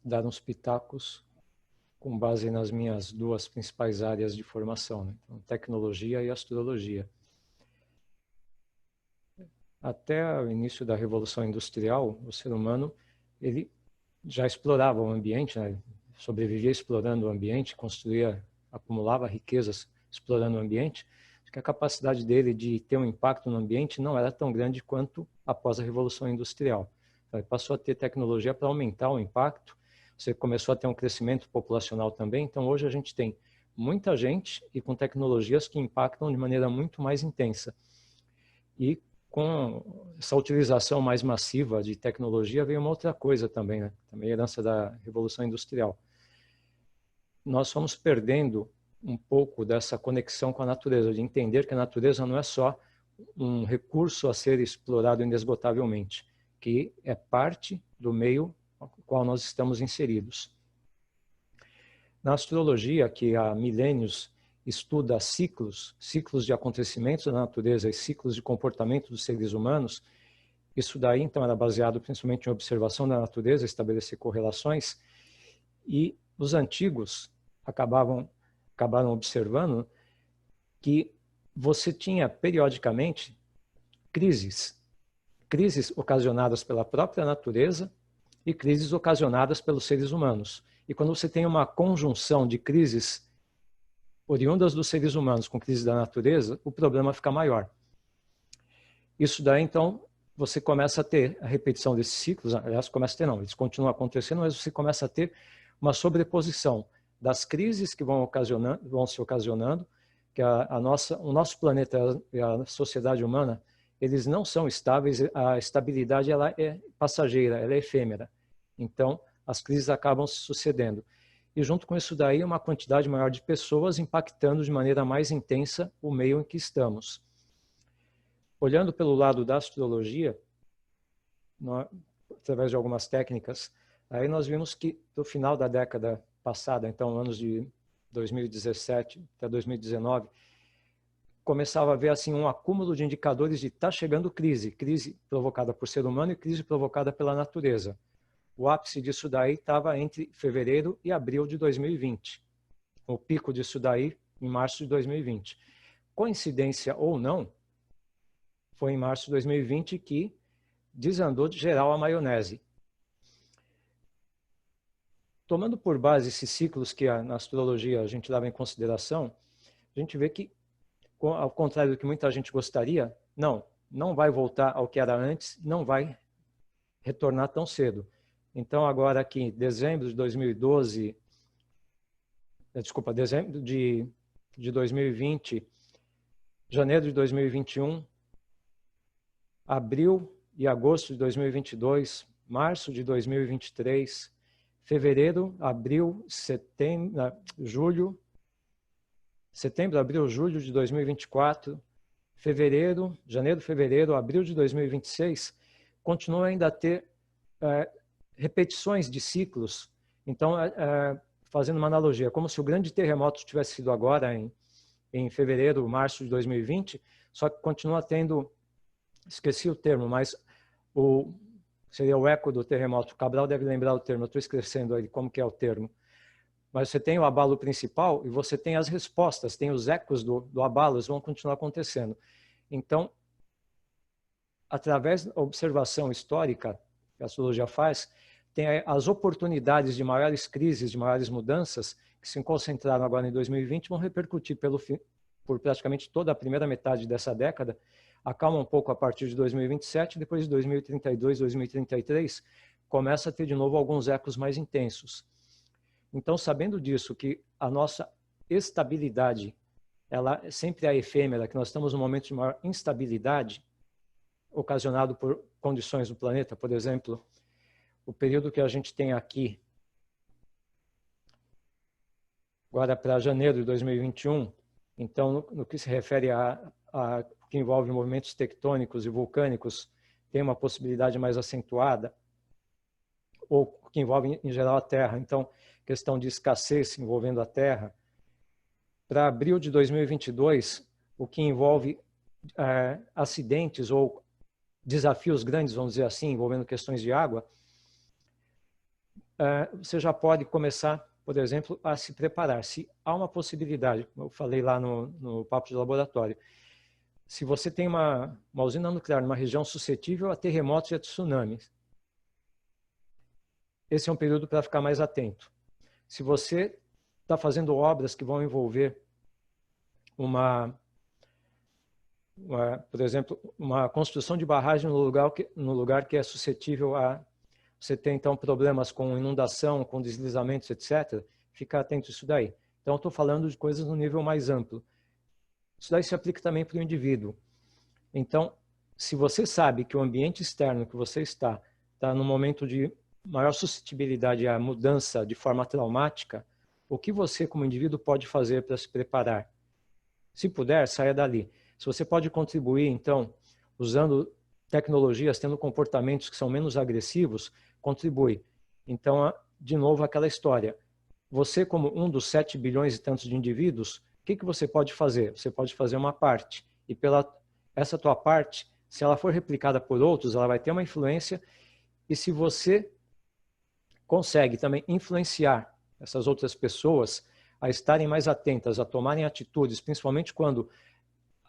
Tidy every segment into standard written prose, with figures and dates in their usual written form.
dar uns pitacos com base nas minhas duas principais áreas de formação, né? Então, tecnologia e astrologia. Até o início da Revolução Industrial, o ser humano ele já explorava o ambiente, né? Sobrevivia explorando o ambiente, construía, acumulava riquezas explorando o ambiente, que a capacidade dele de ter um impacto no ambiente não era tão grande quanto após a Revolução Industrial. Então, ele passou a ter tecnologia para aumentar o impacto, você começou a ter um crescimento populacional também, então hoje a gente tem muita gente e com tecnologias que impactam de maneira muito mais intensa. E com essa utilização mais massiva de tecnologia veio uma outra coisa também, né? Também herança da Revolução Industrial. Nós fomos perdendo um pouco dessa conexão com a natureza, de entender que a natureza não é só um recurso a ser explorado inesgotavelmente, que é parte do meio no qual nós estamos inseridos. Na astrologia, que há milênios estuda ciclos de acontecimentos da natureza e ciclos de comportamento dos seres humanos, isso daí então era baseado principalmente em observação da natureza, estabelecer correlações, e os antigos acabaram observando que você tinha periodicamente crises ocasionadas pela própria natureza e crises ocasionadas pelos seres humanos. E quando você tem uma conjunção de crises oriundas dos seres humanos com crises da natureza, o problema fica maior. Isso daí, então, você começa a ter a repetição desses ciclos, aliás, começa a ter não, eles continuam acontecendo, mas você começa a ter uma sobreposição das crises que vão se ocasionando, que o nosso planeta e a sociedade humana, eles não são estáveis, a estabilidade ela é passageira, ela é efêmera. Então, as crises acabam se sucedendo. E junto com isso daí, uma quantidade maior de pessoas impactando de maneira mais intensa o meio em que estamos. Olhando pelo lado da astrologia, através de algumas técnicas, aí nós vimos que no final da década passada, então anos de 2017 até 2019, começava a haver assim um acúmulo de indicadores de tá chegando crise provocada por ser humano e crise provocada pela natureza. O ápice disso daí estava entre fevereiro e abril de 2020. O pico disso daí em março de 2020. Coincidência ou não, foi em março de 2020 que desandou de geral a maionese. Tomando por base esses ciclos que na astrologia a gente leva em consideração, a gente vê que, ao contrário do que muita gente gostaria, não vai voltar ao que era antes, não vai retornar tão cedo. Então, agora aqui, dezembro de 2012, dezembro de 2020, janeiro de 2021, abril e agosto de 2022, março de 2023, fevereiro, abril, setembro, abril, julho de 2024, janeiro, fevereiro, abril de 2026, continua ainda a ter repetições de ciclos. Então, fazendo uma analogia, como se o grande terremoto tivesse sido agora em fevereiro, março de 2020, só que continua tendo, esqueci o termo, mas seria o eco do terremoto. O Cabral deve lembrar o termo, eu estou esquecendo aí como que é o termo. Mas você tem o abalo principal e você tem as respostas, tem os ecos do abalo, eles vão continuar acontecendo. Então, através da observação histórica que a astrologia faz, tem as oportunidades de maiores crises, de maiores mudanças, que se concentraram agora em 2020, vão repercutir por praticamente toda a primeira metade dessa década, acalma um pouco a partir de 2027, depois de 2032, 2033, começa a ter de novo alguns ecos mais intensos. Então, sabendo disso, que a nossa estabilidade, ela sempre é efêmera, que nós estamos num momento de maior instabilidade, ocasionado por condições do planeta, por exemplo, o período que a gente tem aqui, agora para janeiro de 2021, então, no que se refere a que envolve movimentos tectônicos e vulcânicos, tem uma possibilidade mais acentuada, ou que envolve, em geral, a Terra. Então, questão de escassez envolvendo a Terra. Para abril de 2022, o que envolve acidentes ou desafios grandes, vamos dizer assim, envolvendo questões de água, você já pode começar, por exemplo, a se preparar. Se há uma possibilidade, como eu falei lá no papo de laboratório, se você tem uma usina nuclear numa região suscetível a terremotos e a tsunamis, esse é um período para ficar mais atento. Se você está fazendo obras que vão envolver por exemplo, uma construção de barragem no lugar que é suscetível a você ter, então, problemas com inundação, com deslizamentos, etc., fica atento a isso daí. Então, estou falando de coisas no nível mais amplo. Isso daí se aplica também para o indivíduo. Então, se você sabe que o ambiente externo que você está num momento de maior suscetibilidade à mudança de forma traumática, o que você, como indivíduo, pode fazer para se preparar? Se puder, saia dali. Se você pode contribuir, então, usando tecnologias, tendo comportamentos que são menos agressivos, contribui. Então, de novo, aquela história. Você, como um dos 7 bilhões e tantos de indivíduos, o que você pode fazer? Você pode fazer uma parte. E essa tua parte, se ela for replicada por outros, ela vai ter uma influência. E se você consegue também influenciar essas outras pessoas a estarem mais atentas, a tomarem atitudes, principalmente quando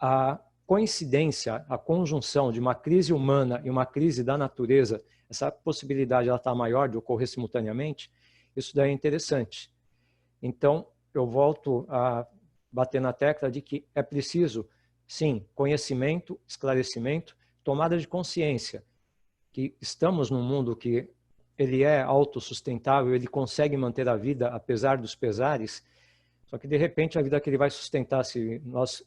a coincidência, a conjunção de uma crise humana e uma crise da natureza, essa possibilidade está maior de ocorrer simultaneamente, isso daí é interessante. Então, eu volto a bater na tecla de que é preciso, sim, conhecimento, esclarecimento, tomada de consciência, que estamos num mundo que ele é autossustentável, ele consegue manter a vida apesar dos pesares, só que de repente a vida que ele vai sustentar, se nós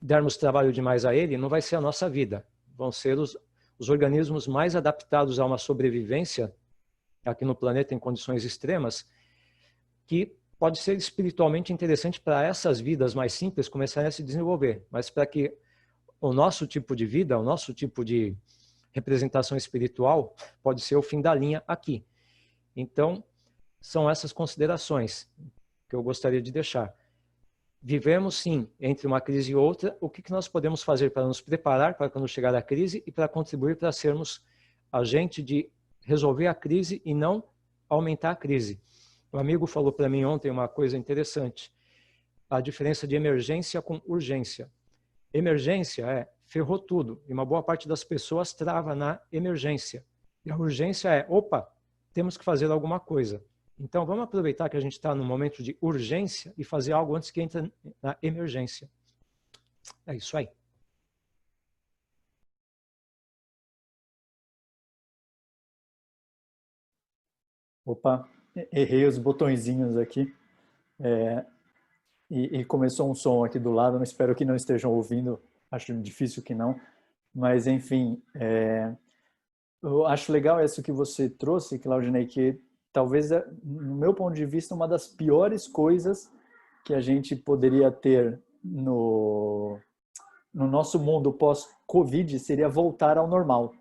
dermos trabalho demais a ele, não vai ser a nossa vida. Vão ser os organismos mais adaptados a uma sobrevivência aqui no planeta em condições extremas, que pode ser espiritualmente interessante para essas vidas mais simples começarem a se desenvolver, mas para que o nosso tipo de vida, o nosso tipo de representação espiritual pode ser o fim da linha aqui. Então, são essas considerações que eu gostaria de deixar. Vivemos, sim, entre uma crise e outra. O que nós podemos fazer para nos preparar para quando chegar a crise e para contribuir para sermos agente de resolver a crise e não aumentar a crise? Um amigo falou para mim ontem uma coisa interessante. A diferença de emergência com urgência. Emergência ferrou tudo. E uma boa parte das pessoas trava na emergência. E a urgência opa, temos que fazer alguma coisa. Então, vamos aproveitar que a gente está num momento de urgência e fazer algo antes que entre na emergência. É isso aí. Opa, errei os botõezinhos aqui. E começou um som aqui do lado, espero que não estejam ouvindo, acho difícil que não. Mas, enfim, eu acho legal isso que você trouxe, Claudinei, que talvez, no meu ponto de vista, uma das piores coisas que a gente poderia ter no nosso mundo pós-Covid seria voltar ao normal.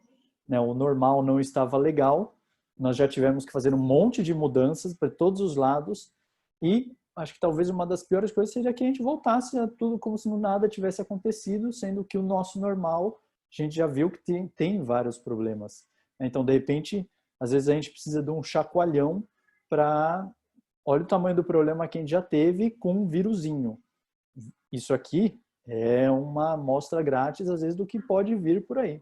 Né? O normal não estava legal, nós já tivemos que fazer um monte de mudanças para todos os lados e acho que talvez uma das piores coisas seja que a gente voltasse a tudo como se nada tivesse acontecido, sendo que o nosso normal, a gente já viu que tem vários problemas. Então, de repente, às vezes a gente precisa de um chacoalhão para... Olha o tamanho do problema que a gente já teve com um vírusinho. Isso aqui é uma amostra grátis, às vezes, do que pode vir por aí.